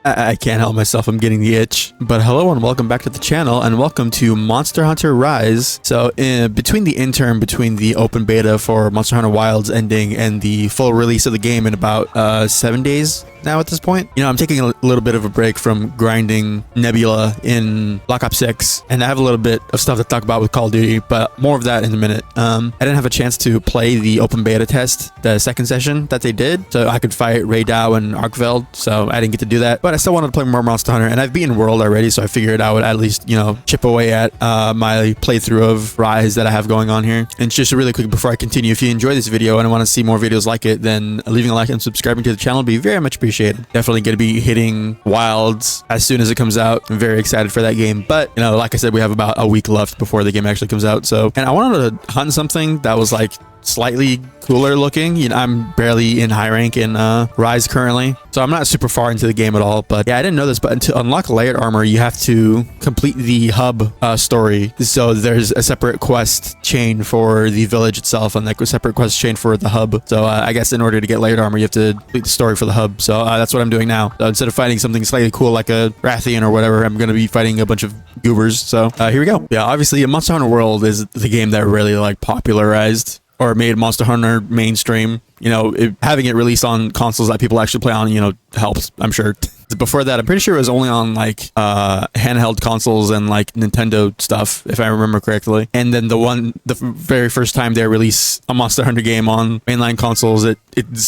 I can't help myself, I'm getting the itch. But hello and welcome back to the channel, and welcome to Monster Hunter Rise. So between the interim between the open beta for Monster Hunter Wilds ending and the full release of the game in about 7 days now at this point, you know, I'm taking a little bit of a break from grinding Nebula in Black Ops 6, and I have a little bit of stuff to talk about with Call of Duty, but more of that in a minute. I didn't have a chance to play the open beta test, the second session that they did, so I could fight Ray Dow and Arkveld, so I didn't get to do that, but I still wanted to play more Monster Hunter, and I've beaten World already, so I figured I would at least, you know, chip away at my playthrough of Rise that I have going on here. And just really quick before I continue, if you enjoy this video and want to see more videos like it, then leaving a like and subscribing to the channel would be very much appreciated. Definitely going to be hitting Wilds as soon as it comes out. I'm very excited for that game, but you know, like I said, we have about a week left before the game actually comes out. So, and I wanted to hunt something that was like slightly cooler looking. You know, I'm barely in high rank in Rise currently, so I'm not super far into the game at all. But yeah, I didn't know this, but to unlock layered armor, you have to complete the hub story. So there's a separate quest chain for the village itself, and like a separate quest chain for the hub. So I guess in order to get layered armor, you have to complete the story for the hub. So that's what I'm doing now. So instead of fighting something slightly cool like a Rathian or whatever, I'm going to be fighting a bunch of goobers. So here we go. Yeah, obviously Monster Hunter World is the game that really like popularized or made Monster Hunter mainstream. You know, having it released on consoles that people actually play on, you know, helps, I'm sure. Before that, I'm pretty sure it was only on like handheld consoles and like Nintendo stuff, if I remember correctly. And then the very first time they release a Monster Hunter game on mainline consoles, it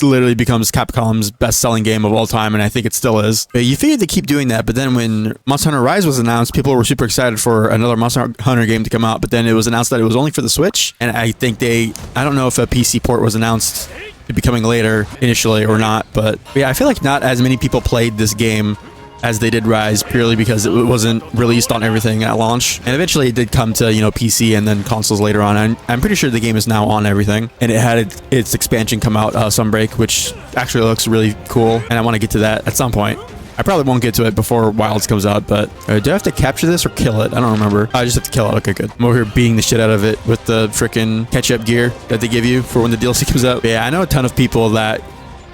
literally becomes Capcom's best-selling game of all time, and I think it still is. You figured to keep doing that, but then when Monster Hunter Rise was announced, people were super excited for another Monster Hunter game to come out, but then it was announced that it was only for the Switch, and I think I don't know if a PC port was announced to be coming later initially or not, but yeah, I feel like not as many people played this game as they did Rise, purely because it wasn't released on everything at launch, and eventually it did come to, you know, PC and then consoles later on. And I'm pretty sure the game is now on everything, and it had its expansion come out, Sunbreak, which actually looks really cool, and I want to get to that at some point. I probably won't get to it before Wilds comes out, but do I have to capture this or kill it? I don't remember. I just have to kill it. Okay, good. I'm over here beating the shit out of it with the freaking catch-up gear that they give you for when the DLC comes out. But yeah, I know a ton of people that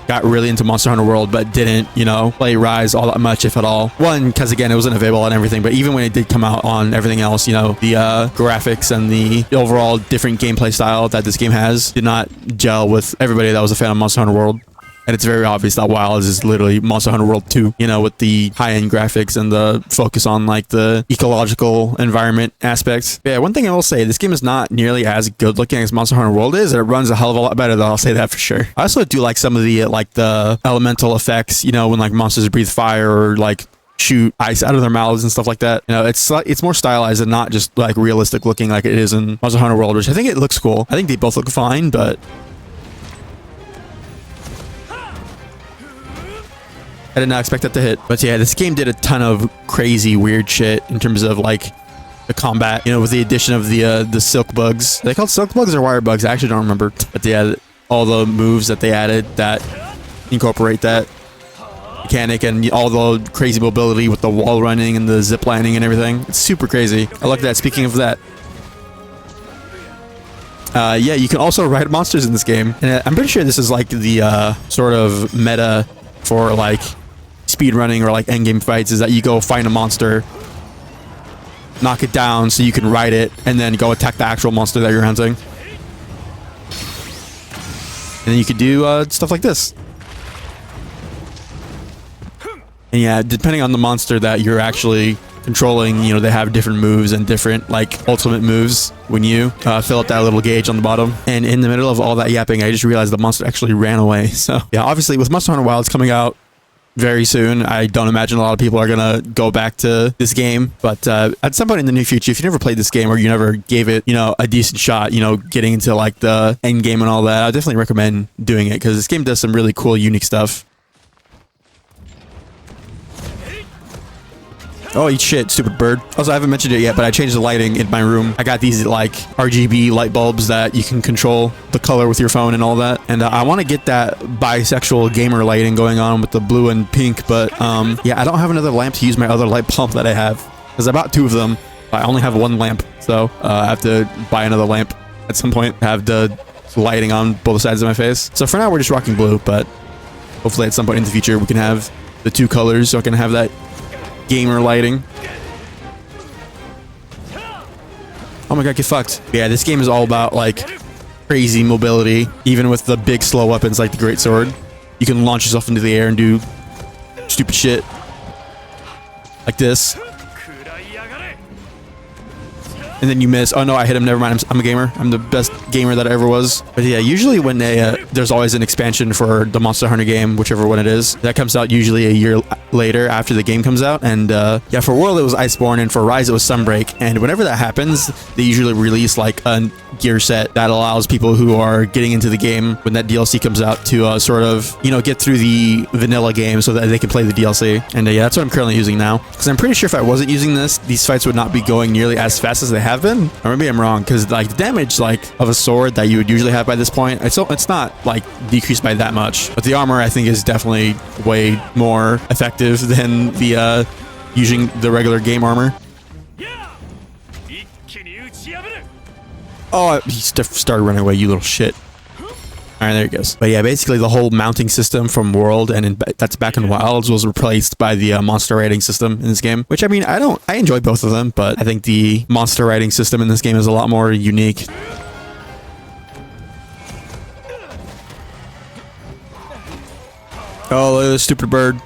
got really into Monster Hunter World but didn't, you know, play Rise all that much, if at all. One, because again, it wasn't available on everything, but even when it did come out on everything else, you know, the graphics and the overall different gameplay style that this game has did not gel with everybody that was a fan of Monster Hunter World. And it's very obvious that Wilds is literally Monster Hunter World 2, you know, with the high-end graphics and the focus on like the ecological environment aspects. Yeah, one thing I will say, this game is not nearly as good looking as Monster Hunter World is, and it runs a hell of a lot better, though, I'll say that for sure. I also do like some of the like the elemental effects, you know, when like monsters breathe fire or like shoot ice out of their mouths and stuff like that. You know, it's more stylized and not just like realistic looking like it is in Monster Hunter World, which I think it looks cool. I think they both look fine, but I did not expect that to hit. But yeah, this game did a ton of crazy weird shit in terms of like the combat, you know, with the addition of the silk bugs. Are they called silk bugs or wire bugs? I actually don't remember. But yeah, all the moves that they added that incorporate that mechanic, and all the crazy mobility with the wall running and the zip lining and everything. It's super crazy. I like that. Speaking of that, yeah, you can also ride monsters in this game, and I'm pretty sure this is like the sort of meta for like speed running or like endgame fights, is that you go find a monster, knock it down so you can ride it, and then go attack the actual monster that you're hunting. And then you could do stuff like this. And yeah, depending on the monster that you're actually controlling, you know, they have different moves and different like ultimate moves when you fill up that little gauge on the bottom. And in the middle of all that yapping, I just realized the monster actually ran away. So yeah, obviously with Monster Hunter Wilds coming out very soon, I don't imagine a lot of people are gonna go back to this game, but at some point in the near future, if you never played this game or you never gave it, you know, a decent shot, you know, getting into like the end game and all that, I definitely recommend doing it, because this game does some really cool, unique stuff. Oh, eat shit, stupid bird. Also, I haven't mentioned it yet, but I changed the lighting in my room. I got these like RGB light bulbs that you can control the color with your phone and all that. And I want to get that bisexual gamer lighting going on with the blue and pink, but yeah, I don't have another lamp to use my other light bulb that I have, because I bought 2 of them. I only have 1 lamp, so I have to buy another lamp at some point, have the lighting on both sides of my face. So for now, we're just rocking blue, but hopefully at some point in the future, we can have the two colors so I can have that gamer lighting. Oh my god, get fucked. Yeah, this game is all about like crazy mobility. Even with the big slow weapons like the great sword, you can launch yourself into the air and do stupid shit like this. And then you miss. Oh no, I hit him. Never mind. I'm a gamer. I'm the best gamer that I ever was. But yeah, usually when there's always an expansion for the Monster Hunter game, whichever one it is, that comes out usually a year later after the game comes out. And yeah, for World it was Iceborne, and for Rise it was Sunbreak. And whenever that happens, they usually release like a gear set that allows people who are getting into the game when that DLC comes out to sort of, you know, get through the vanilla game so that they can play the DLC. And yeah, that's what I'm currently using now. Because I'm pretty sure if I wasn't using this, these fights would not be going nearly as fast as they have been. Or maybe I'm wrong, because like the damage like of a sword that you would usually have by this point, it's not like decreased by that much. But the armor I think is definitely way more effective than the using the regular game armor. Oh, he started running away, you little shit. Alright, there he goes. But yeah, basically the whole mounting system from World and that's back in Wilds was replaced by the monster riding system in this game. Which, I mean, I enjoy both of them, but I think the monster riding system in this game is a lot more unique. Oh, look at this stupid bird.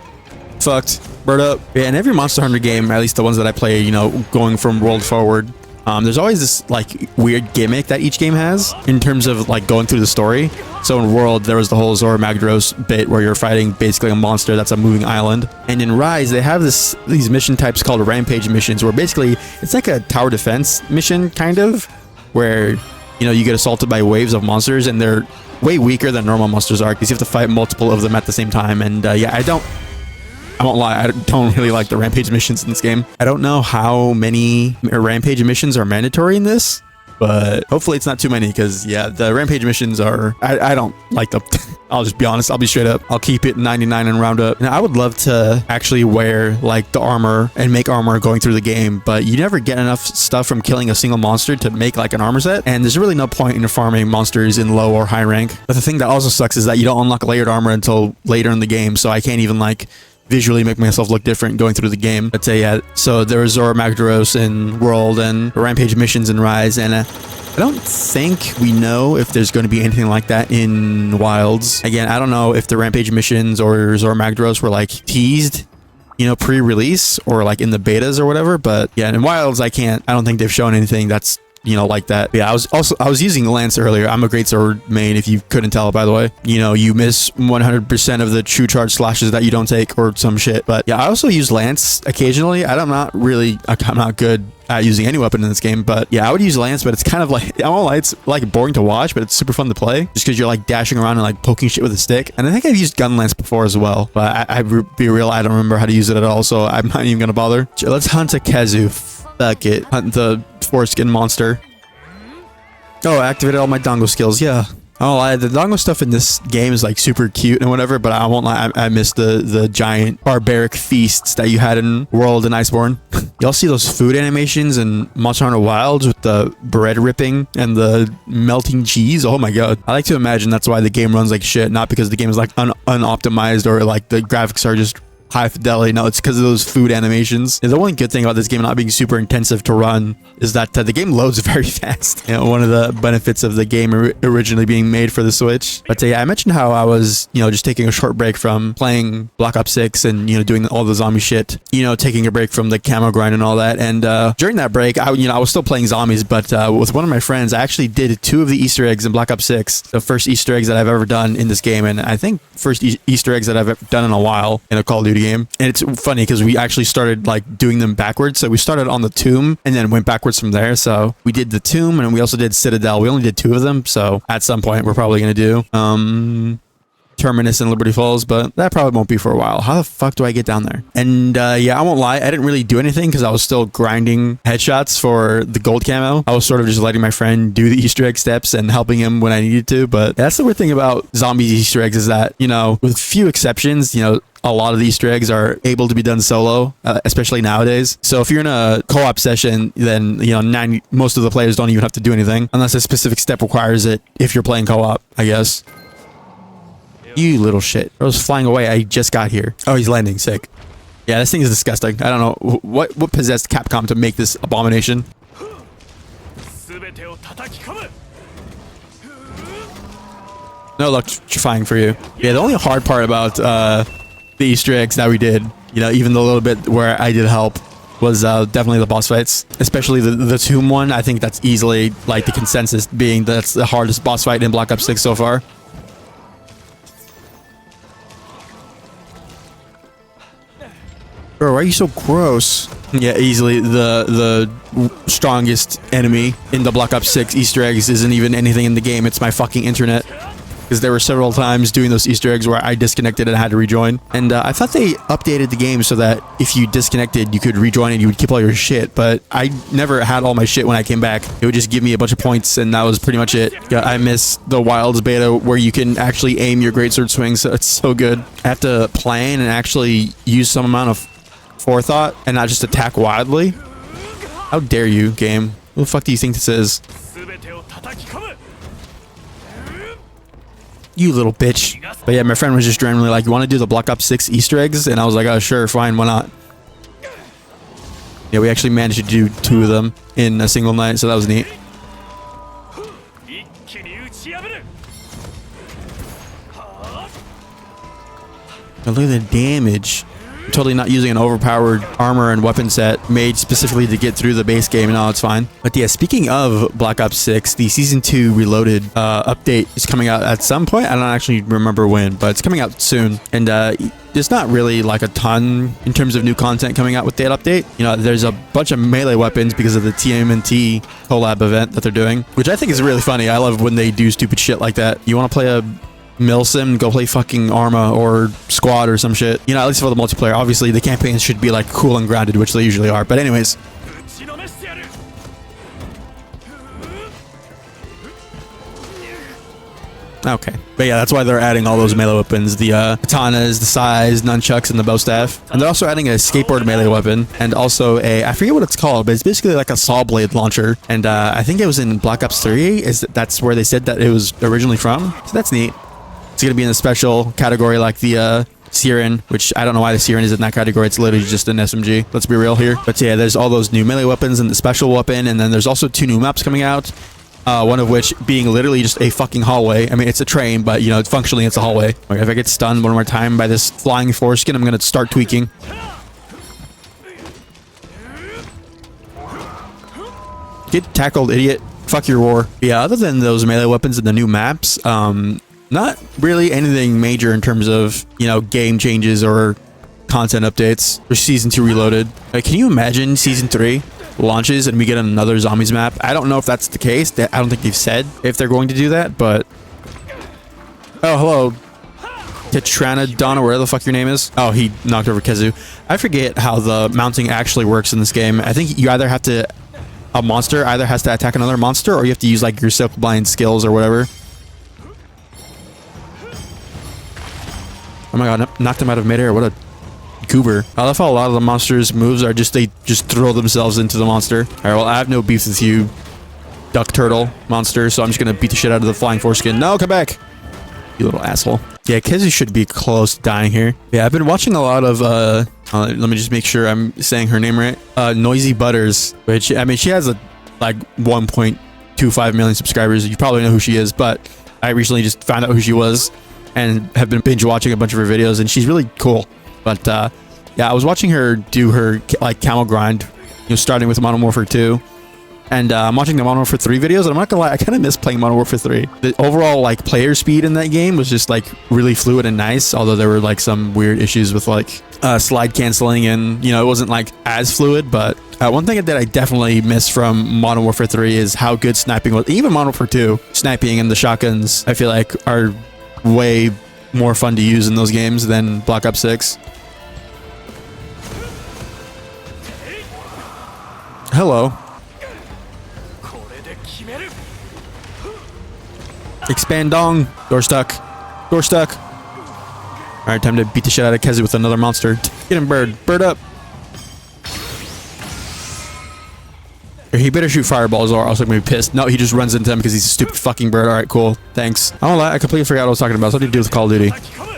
Fucked. Bird up. Yeah, in every Monster Hunter game, at least the ones that I play, you know, going from World forward, there's always this like weird gimmick that each game has in terms of like going through the story. So in World, there was the whole Zora Magdaros bit where you're fighting basically a monster that's a moving island. And in Rise, they have these mission types called rampage missions, where basically it's like a tower defense mission kind of, where, you know, you get assaulted by waves of monsters and they're way weaker than normal monsters are because you have to fight multiple of them at the same time. And yeah, I won't lie, I don't really like the rampage missions in this game. I don't know how many rampage missions are mandatory in this, but hopefully it's not too many, because yeah, the rampage missions are, I don't like them. I'll just be honest, I'll be straight up. I'll keep it 99 and round up. Now, I would love to actually wear like the armor and make armor going through the game, but you never get enough stuff from killing a single monster to make like an armor set, and there's really no point in farming monsters in low or high rank. But the thing that also sucks is that you don't unlock layered armor until later in the game, so I can't even like visually make myself look different going through the game. I'd say, yeah, so there was Zora Magdaros in World and Rampage missions in Rise, and I don't think we know if there's going to be anything like that in Wilds. Again, I don't know if the Rampage missions or Zora Magdaros were like teased, you know, pre-release or like in the betas or whatever, but yeah, in Wilds I don't think they've shown anything that's, you know, like that. Yeah, I was using Lance earlier. I'm a great sword main, if you couldn't tell, by the way. You know, you miss 100% of the true charge slashes that you don't take or some shit. But yeah, I also use Lance occasionally. I'm not good at using any weapon in this game, but yeah, I would use Lance, but it's kind of like, I won't lie, it's like boring to watch, but it's super fun to play just because you're like dashing around and like poking shit with a stick. And I think I've used gun lance before as well, but I be real, I don't remember how to use it at all, so I'm not even gonna bother. Let's hunt a Kazu. Fuck it. Hunt the foreskin monster. Oh, I activated all my dongo skills. Yeah. Oh, the dongo stuff in this game is like super cute and whatever, but I won't lie, I miss the giant barbaric feasts that you had in World and Iceborne. Y'all see those food animations in Monster Hunter Wilds with the bread ripping and the melting cheese? Oh my god. I like to imagine that's why the game runs like shit, not because the game is like unoptimized or like the graphics are just high fidelity. No, it's because of those food animations. And the one good thing about this game not being super intensive to run is that the game loads very fast. You know, one of the benefits of the game originally being made for the Switch. But yeah, I mentioned how I was, you know, just taking a short break from playing Black Ops 6 and, you know, doing all the zombie shit, you know, taking a break from the camo grind and all that. And during that break, I was still playing zombies, but with one of my friends, I actually did 2 of the Easter eggs in Black Ops 6, the first Easter eggs that I've ever done in this game, and I think first Easter eggs that I've done in a while in a Call of Duty game. And it's funny because we actually started like doing them backwards. So we started on the tomb and then went backwards from there. So we did the tomb and we also did Citadel. We only did 2 of them. So at some point we're probably going to do Terminus and Liberty Falls, but that probably won't be for a while. How the fuck do I get down there? And yeah, I won't lie, I didn't really do anything because I was still grinding headshots for the gold camo. I was sort of just letting my friend do the Easter egg steps and helping him when I needed to. But that's the weird thing about zombies Easter eggs is that, you know, with few exceptions, you know, a lot of the Easter eggs are able to be done solo, especially nowadays. So if you're in a co-op session, then, you know, most of the players don't even have to do anything unless a specific step requires it if you're playing co-op, I guess. You little shit. I was flying away. I just got here. Oh, he's landing. Sick. Yeah, this thing is disgusting. I don't know. What possessed Capcom to make this abomination? No electrifying for you. Yeah, the only hard part about the Easter eggs that we did, you know, even the little bit where I did help, was definitely the boss fights, especially the tomb one. I think that's easily like the consensus being that's the hardest boss fight in Black Ops 6 so far. Bro, why are you so gross? Yeah, easily the strongest enemy in the Black Ops 6 Easter eggs isn't even anything in the game. It's my fucking internet. Because there were several times doing those Easter eggs where I disconnected and had to rejoin. And I thought they updated the game so that if you disconnected, you could rejoin and you would keep all your shit. But I never had all my shit when I came back. It would just give me a bunch of points and that was pretty much it. Yeah, I miss the Wilds beta where you can actually aim your greatsword swings. So it's so good. I have to plan and actually use some amount of forethought and not just attack wildly. How dare you, game? Who the fuck do you think this is? You little bitch. But yeah, my friend was just randomly like, you want to do the Black Ops 6 Easter eggs? And I was like, oh, sure, fine, why not? Yeah, we actually managed to do 2 of them in a single night, so that was neat. But look at the damage. I'm totally not using an overpowered armor and weapon set made specifically to get through the base game. No, it's fine. But yeah, speaking of Black Ops 6, the Season 2 Reloaded update is coming out at some point. I don't actually remember when, but it's coming out soon. And there's not really like a ton in terms of new content coming out with that update. You know, there's a bunch of melee weapons because of the TMNT collab event that they're doing, which I think is really funny. I love when they do stupid shit like that. You want to play a Milsim, go play fucking Arma or Squad or some shit. You know, at least for the multiplayer. Obviously, the campaigns should be like cool and grounded, which they usually are. But anyways. Okay. But yeah, that's why they're adding all those melee weapons. The katanas, the sais, nunchucks, and the bow staff. And they're also adding a skateboard melee weapon. And also a, I forget what it's called, but it's basically like a saw blade launcher. And I think it was in Black Ops 3. That's where they said that it was originally from. So that's neat. It's going to be in a special category like the Siren, which I don't know why the Siren is in that category. It's literally just an SMG. Let's be real here. But yeah, there's all those new melee weapons and the special weapon. And then there's also 2 new maps coming out. One of which being literally just a fucking hallway. I mean, it's a train, but, you know, functionally it's a hallway. Like, if I get stunned one more time by this flying foreskin, I'm going to start tweaking. Get tackled, idiot. Fuck your war. Yeah, other than those melee weapons and the new maps, not really anything major in terms of, you know, game changes or content updates for Season 2 Reloaded. Like, can you imagine Season 3 launches and we get another zombies map? I don't know if that's the case. I don't think they've said if they're going to do that, but... Oh, hello. Tetrana Donna, where the fuck your name is? Oh, he knocked over Kezu. I forget how the mounting actually works in this game. I think you either have to... A monster either has to attack another monster or you have to use, like, your silk blind skills or whatever. Oh my god, knocked him out of midair. What a goober. I love how a lot of the monsters' moves are just, they just throw themselves into the monster. Alright, well, I have no beef with you, duck turtle monster, so I'm just gonna beat the shit out of the flying foreskin. No, come back! You little asshole. Yeah, Kizzy should be close to dying here. Yeah, I've been watching a lot of, let me just make sure I'm saying her name right. Noisy Butters, which, I mean, she has like 1.25 million subscribers. You probably know who she is, but I recently just found out who she was and have been binge watching a bunch of her videos, and she's really cool. But yeah, I was watching her do her like camel grind, you know, starting with Modern Warfare 2, and I'm watching the Modern Warfare 3 videos, and I'm not gonna lie, I kind of miss playing Modern Warfare 3. The overall like player speed in that game was just like really fluid and nice, although there were like some weird issues with like slide canceling, and you know, it wasn't like as fluid. But one thing that I definitely miss from Modern Warfare 3 is how good sniping was. Even Modern Warfare 2, sniping and the shotguns, I feel like are way more fun to use in those games than Black Ops 6. Hello. Expand dong. Door stuck. Door stuck. Alright, time to beat the shit out of Kezi with another monster. Get him, bird. Bird up. He better shoot fireballs or else I'm gonna be pissed. No, he just runs into him because he's a stupid fucking bird. All right, cool. Thanks. I don't know. I completely forgot what I was talking about. Something to do with Call of Duty.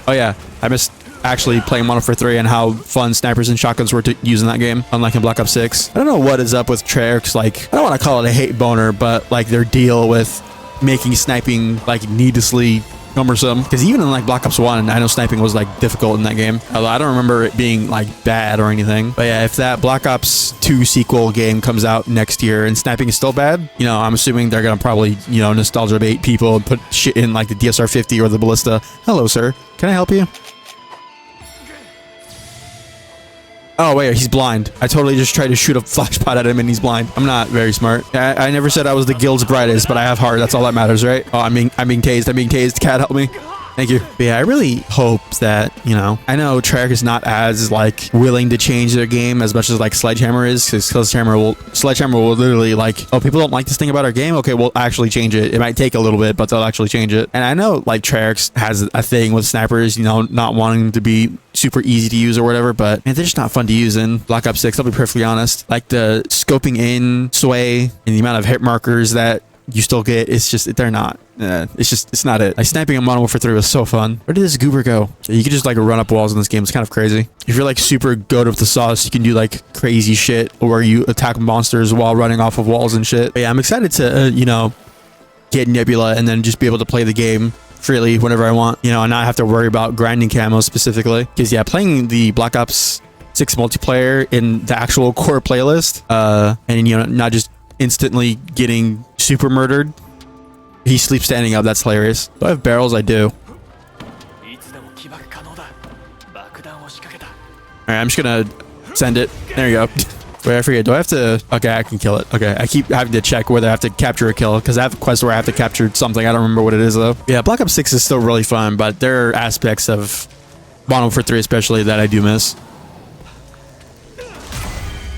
Oh yeah, I missed actually playing Modern Warfare 3 and how fun snipers and shotguns were to use in that game, unlike in Black Ops 6. I don't know what is up with Treyarch. Like, I don't want to call it a hate boner, but like their deal with making sniping like needlessly cumbersome, because even in like Black Ops 1 I know sniping was like difficult in that game, although I don't remember it being like bad or anything. But yeah, if that Black Ops 2 sequel game comes out next year and sniping is still bad, you know, I'm assuming they're gonna probably, you know, nostalgia bait people and put shit in like the DSR 50 or the ballista. Hello sir, can I help you? Oh wait, he's blind. I totally just tried to shoot a flashpot at him and he's blind. I'm not very smart. I never said I was the guild's brightest, but I have heart. That's all that matters, right? Oh, I'm being tased. I'm being tased. Cat, help me. Thank you. But yeah, I really hope that, you know, I know Treyarch is not as like willing to change their game as much as like Sledgehammer is, because Sledgehammer will literally like, oh, people don't like this thing about our game. Okay, we'll actually change it. It might take a little bit, but they'll actually change it. And I know like Treyarch has a thing with snipers, you know, not wanting to be super easy to use or whatever, but man, they're just not fun to use in Black Ops 6. I'll be perfectly honest. Like the scoping in sway and the amount of hit markers that you still get, it's just, they're not. It's not it. Like sniping in Modern Warfare 3 was so fun. Where did this goober go? You can just like run up walls in this game. It's kind of crazy. If you're like super good with the sauce, you can do like crazy shit where you attack monsters while running off of walls and shit. But yeah, I'm excited to, you know, get Nebula and then just be able to play the game freely whenever I want, you know, and not have to worry about grinding camo specifically. Because yeah, playing the Black Ops 6 multiplayer in the actual core playlist, and you know, not just instantly getting super murdered. He sleeps standing up. That's hilarious. Do I have barrels? I do. Alright, I'm just gonna send it. There you go. Wait, I forget. Do I have to... Okay, I can kill it. Okay, I keep having to check whether I have to capture a kill, because I have a quest where I have to capture something. I don't remember what it is, though. Yeah, Black Ops 6 is still really fun, but there are aspects of Modern Warfare 3 especially that I do miss.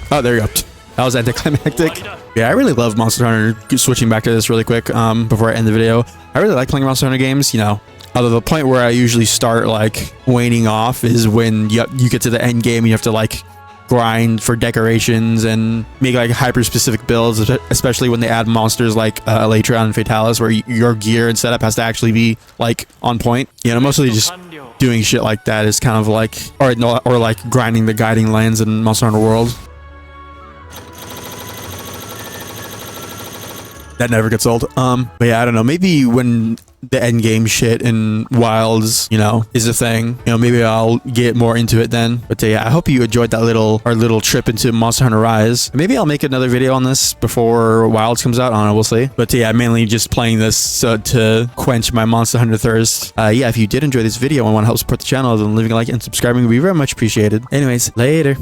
Oh, there you go. That was anticlimactic. Yeah, I really love Monster Hunter. Switching back to this really quick before I end the video. I really like playing Monster Hunter games, you know. Although the point where I usually start like waning off is when you get to the end game and you have to like grind for decorations and make like hyper specific builds, especially when they add monsters like Elytra and Fatalis, where your gear and setup has to actually be like on point. You know, mostly just doing shit like that is kind of like, or like grinding the guiding lands in Monster Hunter World. That never gets old. But yeah, I don't know. Maybe when the end game shit in Wilds, you know, is a thing, you know, maybe I'll get more into it then. But yeah, I hope you enjoyed that our little trip into Monster Hunter Rise. Maybe I'll make another video on this before Wilds comes out. I don't know, we'll see. But yeah, I'm mainly just playing this to quench my Monster Hunter thirst. Yeah, if you did enjoy this video and want to help support the channel, then leaving a like and subscribing would be very much appreciated. Anyways, later.